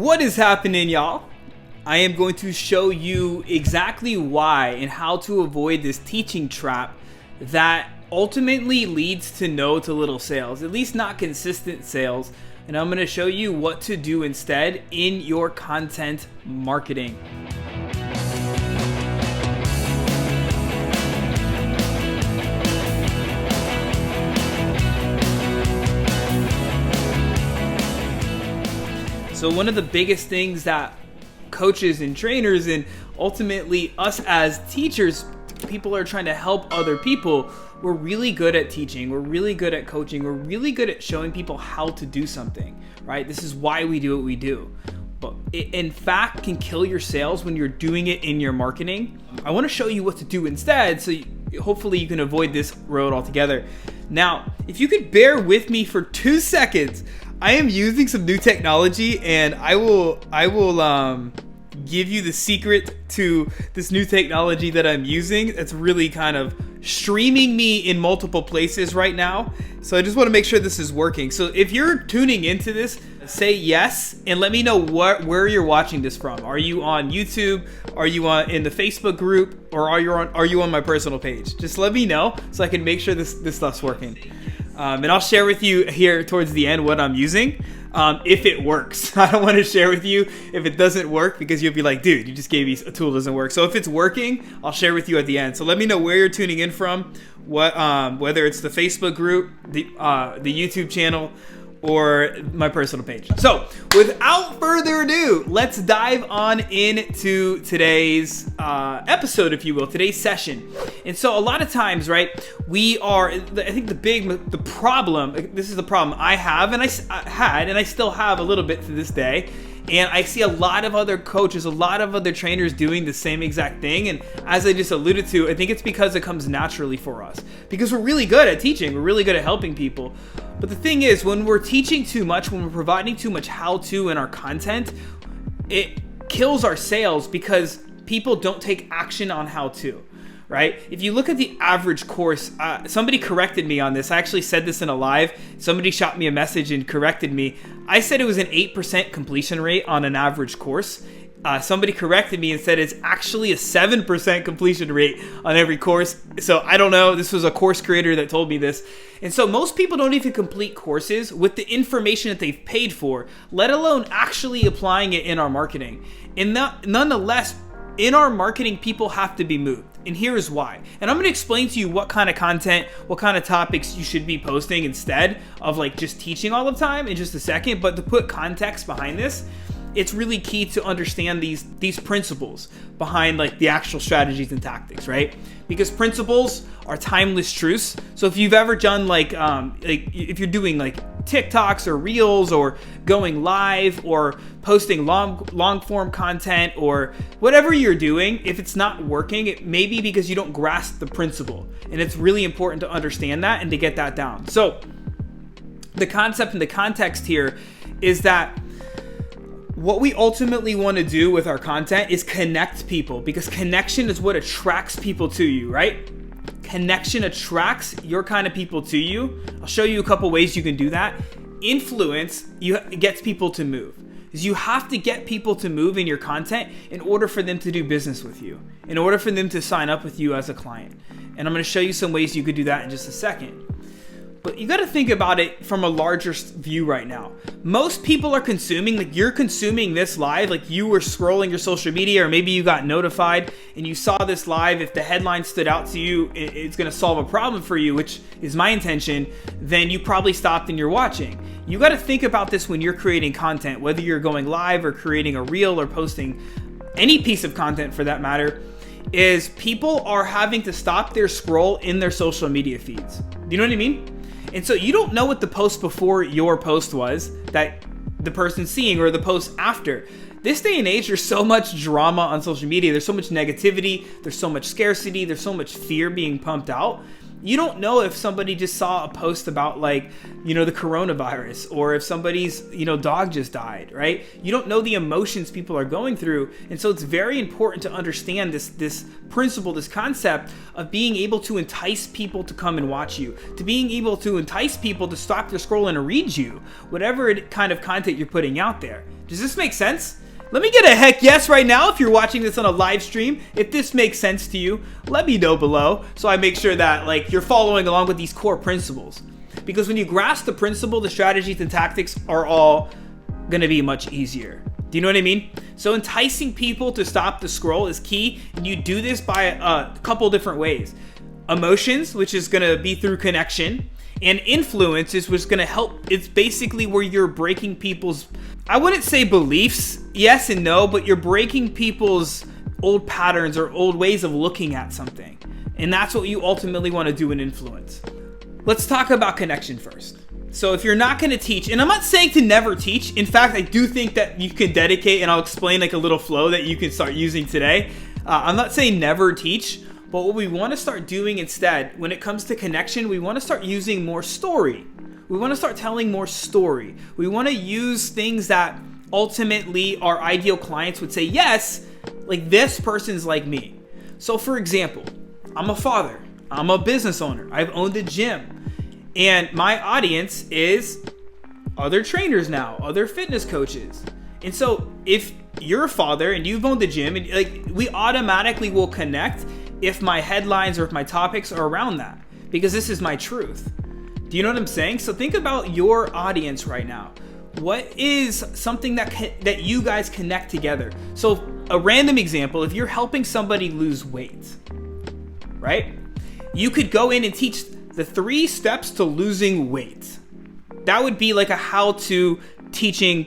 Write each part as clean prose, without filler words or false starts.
What is happening, y'all? I am going to show you exactly why and how to avoid this teaching trap that ultimately leads to no to little sales, at least not consistent sales. And I'm going to show you what to do instead in your content marketing. So one of the biggest things that coaches and trainers and ultimately us as teachers, people are trying to help other people. We're really good at teaching. We're really good at coaching. We're really good at showing people how to do something, right? This is why we do what we do. But it, in fact, can kill your sales when you're doing it in your marketing. I want to show you what to do instead, so hopefully you can avoid this road altogether. Now, if you could bear with me for 2 seconds, I am using some new technology, and I will give you the secret to this new technology that I'm using. It's really kind of streaming me in multiple places right now. So I just want to make sure this is working. So if you're tuning into this, say yes and let me know where you're watching this from. Are you on YouTube? Are you in the Facebook group? Or are you on my personal page? Just let me know so I can make sure this stuff's working. And I'll share with you here towards the end what I'm using, if it works. I don't want to share with you if it doesn't work, because you'll be like, dude, you just gave me a tool that doesn't work. So if it's working, I'll share with you at the end. So let me know where you're tuning in from, whether it's the Facebook group, the YouTube channel, or my personal page. So without further ado, let's dive on into today's episode, if you will, today's session. And so a lot of times, right, I think the problem, this is the problem I have, and I had, and I still have a little bit to this day. And I see a lot of other coaches, a lot of other trainers doing the same exact thing. And as I just alluded to, I think it's because it comes naturally for us. Because we're really good at teaching, we're really good at helping people. But the thing is, when we're teaching too much, when we're providing too much how-to in our content, it kills our sales because people don't take action on how-to. Right? If you look at the average course, somebody corrected me on this. I actually said this in a live. Somebody shot me a message and corrected me. I said it was an 8% completion rate on an average course. Somebody corrected me and said it's actually a 7% completion rate on every course. So I don't know. This was a course creator that told me this. And so most people don't even complete courses with the information that they've paid for, let alone actually applying it in our marketing. And nonetheless, in our marketing, people have to be moved. And here is why. And I'm going to explain to you what kind of content, what kind of topics you should be posting instead of like just teaching all the time in just a second. But to put context behind this, it's really key to understand these principles behind like the actual strategies and tactics, right? Because principles are timeless truths. So if you've ever done like if you're doing like TikToks or Reels or going live or posting long form content or whatever you're doing, if it's not working, it may be because you don't grasp the principle. And it's really important to understand that and to get that down. So the concept and the context here is that what we ultimately want to do with our content is connect people, because connection is what attracts people to you, right? Connection attracts your kind of people to you. I'll show you a couple ways you can do that. Influence gets people to move. You have to get people to move in your content in order for them to do business with you, in order for them to sign up with you as a client. And I'm going to show you some ways you could do that in just a second. But you got to think about it from a larger view right now. Most people are consuming, like you're consuming this live, like you were scrolling your social media, or maybe you got notified and you saw this live. If the headline stood out to you, it's going to solve a problem for you, which is my intention, then you probably stopped and you're watching. You got to think about this when you're creating content, whether you're going live or creating a reel or posting any piece of content for that matter, is people are having to stop their scroll in their social media feeds. Do you know what I mean? And so you don't know what the post before your post was that the person's seeing, or the post after. This day and age, there's so much drama on social media. There's so much negativity. There's so much scarcity. There's so much fear being pumped out. You don't know if somebody just saw a post about the coronavirus, or if somebody's, dog just died, right? You don't know the emotions people are going through. And so it's very important to understand this principle, this concept of being able to entice people to come and watch you, to being able to entice people to stop their scrolling and read you, whatever kind of content you're putting out there. Does this make sense? Let me get a heck yes right now if you're watching this on a live stream. If this makes sense to you, let me know below so I make sure that like you're following along with these core principles. Because when you grasp the principle, the strategies and tactics are all gonna be much easier. Do you know what I mean? So enticing people to stop the scroll is key, and you do this by a couple different ways. Emotions, which is gonna be through connection, and influence is what's gonna help. It's basically where you're breaking people's, I wouldn't say beliefs, yes and no, but you're breaking people's old patterns or old ways of looking at something. And that's what you ultimately want to do in influence. Let's talk about connection first. So if you're not going to teach, and I'm not saying to never teach. In fact, I do think that you can dedicate, and I'll explain like a little flow that you can start using today. I'm not saying never teach, but what we want to start doing instead, when it comes to connection, we want to start using more story. We want to start telling more story. We want to use things that ultimately our ideal clients would say, yes, like this person's like me. So for example, I'm a father. I'm a business owner. I've owned a gym. And my audience is other trainers now, other fitness coaches. And so if you're a father and you've owned the gym, and like we automatically will connect if my headlines or if my topics are around that, because this is my truth. Do you know what I'm saying? So think about your audience right now. What is something that you guys connect together? So a random example, if you're helping somebody lose weight, right? You could go in and teach the 3 steps to losing weight. That would be like a how-to teaching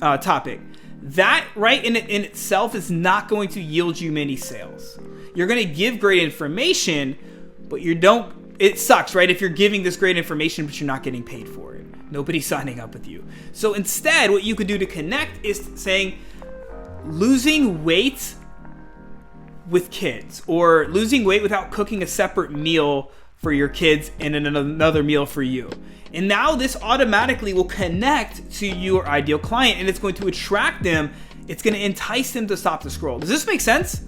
topic. That right in itself is not going to yield you many sales. You're going to give great information, but it sucks, right? If you're giving this great information, but you're not getting paid for it. Nobody's signing up with you. So instead, what you could do to connect is saying losing weight with kids, or losing weight without cooking a separate meal for your kids and another meal for you. And now this automatically will connect to your ideal client, and it's going to attract them. It's going to entice them to stop the scroll. Does this make sense?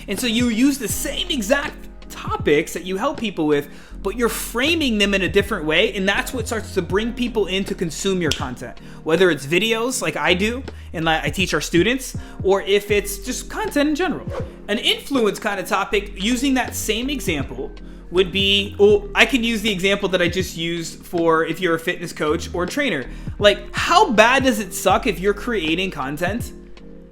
And so you use the same exact topics that you help people with, but you're framing them in a different way, and that's what starts to bring people in to consume your content. Whether it's videos like I do and like I teach our students, or if it's just content in general. An influence kind of topic using that same example would be, I can use the example that I just used for if you're a fitness coach or trainer. Like, how bad does it suck if you're creating content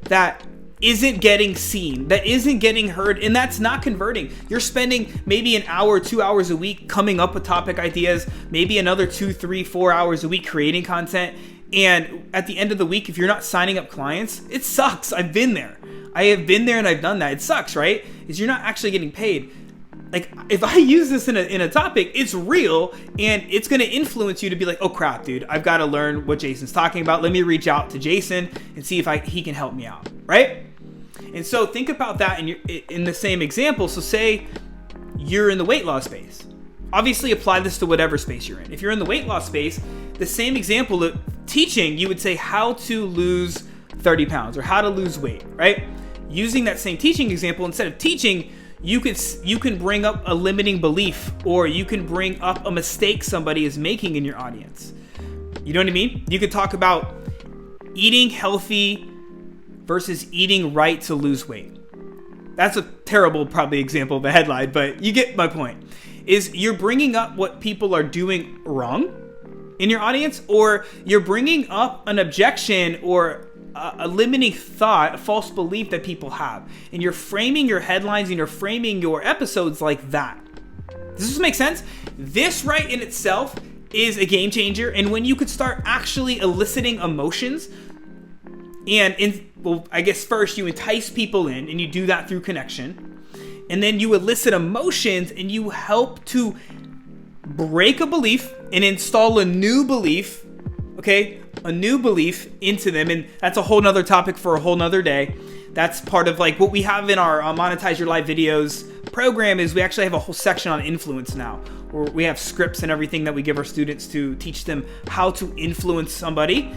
that isn't getting seen, that isn't getting heard, and that's not converting? You're spending maybe an hour, 2 hours a week coming up with topic ideas, maybe another 2, 3, 4 hours a week creating content, and at the end of the week, if you're not signing up clients, it sucks. I've been there. I have been there and I've done that. It sucks, right? Is you're not actually getting paid. Like, if I use this in a topic, it's real, and it's going to influence you to be like, oh crap, dude, I've got to learn what Jason's talking about. Let me reach out to Jason and see if he can help me out, right? And so think about that in the same example. So say you're in the weight loss space. Obviously apply this to whatever space you're in. If you're in the weight loss space, the same example of teaching, you would say how to lose 30 pounds or how to lose weight, right? Using that same teaching example, instead of teaching, you can bring up a limiting belief, or you can bring up a mistake somebody is making in your audience. You know what I mean? You could talk about eating healthy versus eating right to lose weight. That's a terrible probably example of a headline, but you get my point. Is you're bringing up what people are doing wrong in your audience, or you're bringing up an objection or a limiting thought, a false belief that people have, and you're framing your headlines and you're framing your episodes like that. Does this make sense? This right in itself is a game changer, and when you could start actually eliciting emotions, well, I guess first you entice people in, and you do that through connection, and then you elicit emotions, and you help to break a belief and install a new belief, okay? A new belief into them, and that's a whole nother topic for a whole nother day. That's part of like what we have in our Monetize Your Live videos program. Is we actually have a whole section on influence now, where we have scripts and everything that we give our students to teach them how to influence somebody,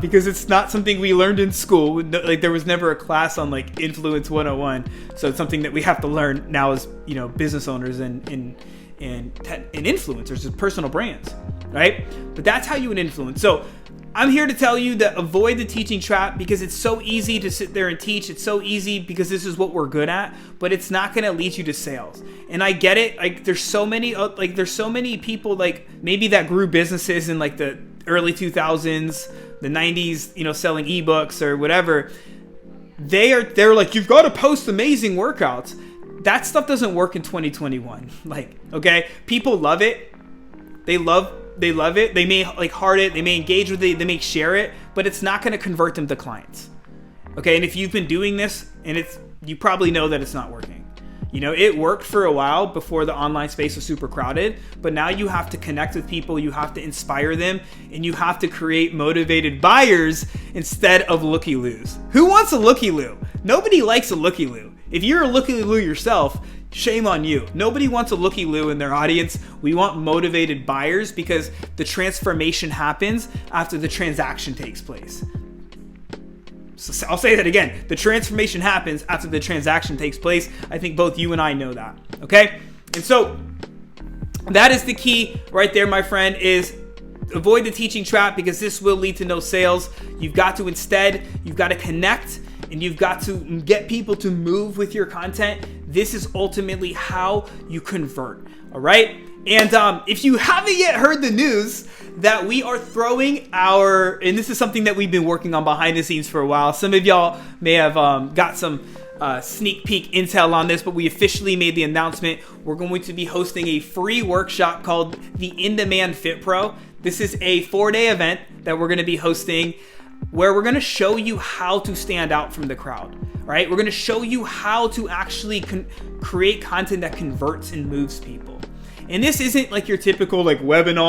because it's not something we learned in school. Like, there was never a class on like influence 101, so it's something that we have to learn now as, you know, business owners and influencers, as personal brands, right? But that's how you would influence. So I'm here to tell you that avoid the teaching trap, because it's so easy to sit there and teach. It's so easy because this is what we're good at, but it's not going to lead you to sales. And I get it. Like there's so many people like maybe that grew businesses in like the early 2000s, the 90s, selling ebooks or whatever. They're like, you've got to post amazing workouts. That stuff doesn't work in 2021. Okay, people love it. They love it. They may heart it. They may engage with it. They may share it, but it's not going to convert them to clients. Okay. And if you've been doing this and you probably know that it's not working. It worked for a while before the online space was super crowded, but now you have to connect with people. You have to inspire them, and you have to create motivated buyers instead of looky-loos. Who wants a looky-loo? Nobody likes a looky-loo. If you're a looky-loo yourself, shame on you. Nobody wants a looky-loo in their audience. We want motivated buyers, because the transformation happens after the transaction takes place. So I'll say that again. The transformation happens after the transaction takes place. I think both you and I know that. Okay? And so that is the key right there, my friend, is avoid the teaching trap, because this will lead to no sales. You've got to connect, and you've got to get people to move with your content. This is ultimately how you convert. All right? And if you haven't yet heard the news that we are throwing and this is something that we've been working on behind the scenes for a while. Some of y'all may have got some sneak peek intel on this, but we officially made the announcement. We're going to be hosting a free workshop called the In-Demand FITPRO. This is a 4-day event that we're going to be hosting, where we're going to show you how to stand out from the crowd, right? We're going to show you how to actually create content that converts and moves people. And this isn't like your typical webinar,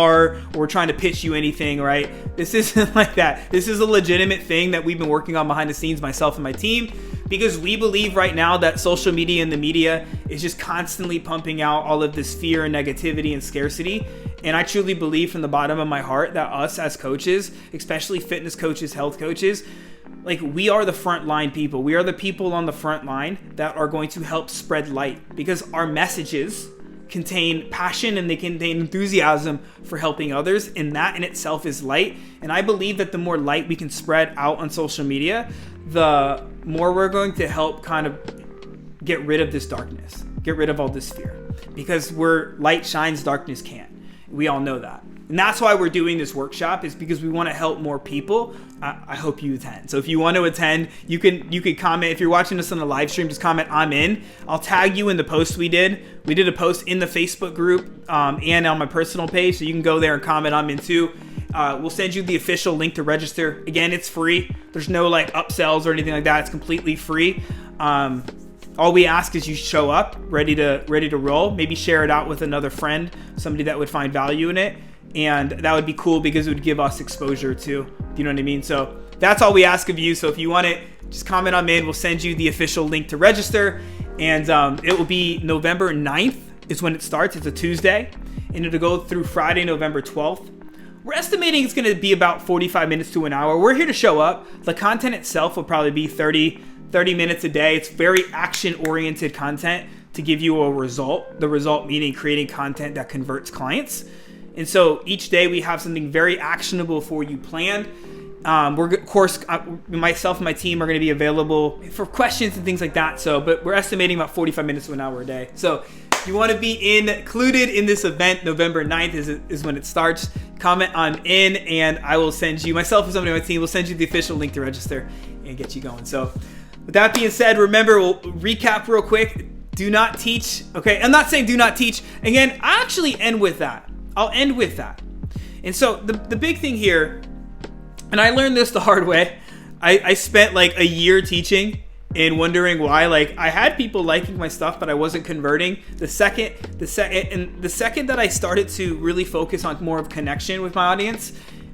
or we're trying to pitch you anything, right? This isn't like that. This is a legitimate thing that we've been working on behind the scenes, myself and my team, because we believe right now that social media and the media is just constantly pumping out all of this fear and negativity and scarcity. And I truly believe from the bottom of my heart that us as coaches, especially fitness coaches, health coaches, we are the frontline people. We are the people on the front line that are going to help spread light, because our messages contain passion and they contain enthusiasm for helping others, and that in itself is light. And I believe that the more light we can spread out on social media, the more we're going to help kind of get rid of this darkness, get rid of all this fear, because where light shines, darkness can't. We all know that. And that's why we're doing this workshop, is because we want to help more people. I hope you attend. So if you want to attend, you can comment. If you're watching this on the live stream, just comment "I'm in." I'll tag you in the post we did. We did a post in the Facebook group and on my personal page, so you can go there and comment "I'm in" too. We'll send you the official link to register. Again, it's free. There's no upsells or anything like that. It's completely free. All we ask is you show up ready to roll. Maybe share it out with another friend, somebody that would find value in it. And that would be cool, because it would give us exposure too. Do you know what I mean? So that's all we ask of you. So if you want it, just comment "I'm in." We'll send you the official link to register. And it will be November 9th is when it starts. It's a Tuesday. And it'll go through Friday, November 12th. We're estimating it's going to be about 45 minutes to an hour. We're here to show up. The content itself will probably be 30 minutes a day. It's very action-oriented content to give you a result. The result meaning creating content that converts clients. And so each day we have something very actionable for you planned. Of course, myself and my team are going to be available for questions and things like that. But we're estimating about 45 minutes to an hour a day. So if you want to be included in this event, November 9th is when it starts. Comment "I'm in," and I will send you, myself and somebody on my team, will send you the official link to register and get you going. So with that being said, remember, we'll recap real quick. Do not teach. Okay, I'm not saying do not teach. Again, I actually end with that. I'll end with that. And so the big thing here, and I learned this the hard way. I spent a year teaching and wondering why. I had people liking my stuff, but I wasn't converting. The second that I started to really focus on more of connection with my audience,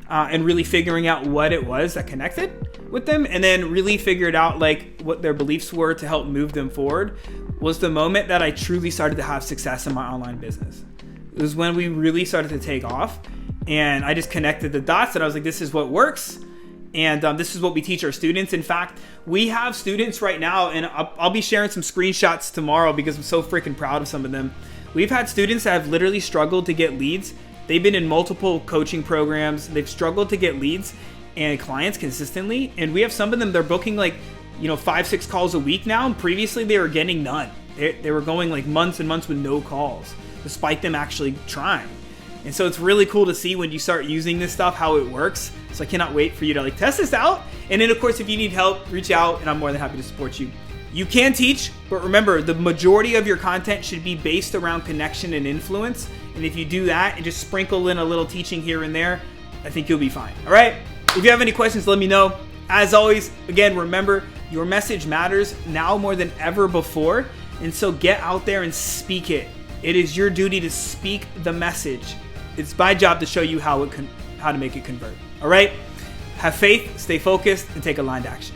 and really figuring out what it was that connected with them, and then really figured out what their beliefs were to help move them forward, was the moment that I truly started to have success in my online business. It was when we really started to take off, and I just connected the dots, and I was like, this is what works, and this is what we teach our students. In fact, we have students right now, and I'll be sharing some screenshots tomorrow because I'm so freaking proud of some of them. We've had students that have literally struggled to get leads. They've been in multiple coaching programs. They've struggled to get leads, and clients consistently. And we have some of them, they're booking like, 5-6 calls a week now. And previously they were getting none. They were going like months and months with no calls, despite them actually trying. And so it's really cool to see when you start using this stuff, how it works. So I cannot wait for you to like test this out. And then of course, if you need help, reach out and I'm more than happy to support you. You can teach, but remember, the majority of your content should be based around connection and influence. And if you do that and just sprinkle in a little teaching here and there, I think you'll be fine. All right. If you have any questions, let me know. As always, again, remember, your message matters now more than ever before. And so get out there and speak it. It is your duty to speak the message. It's my job to show you how to make it convert. All right? Have faith, stay focused, and take aligned action.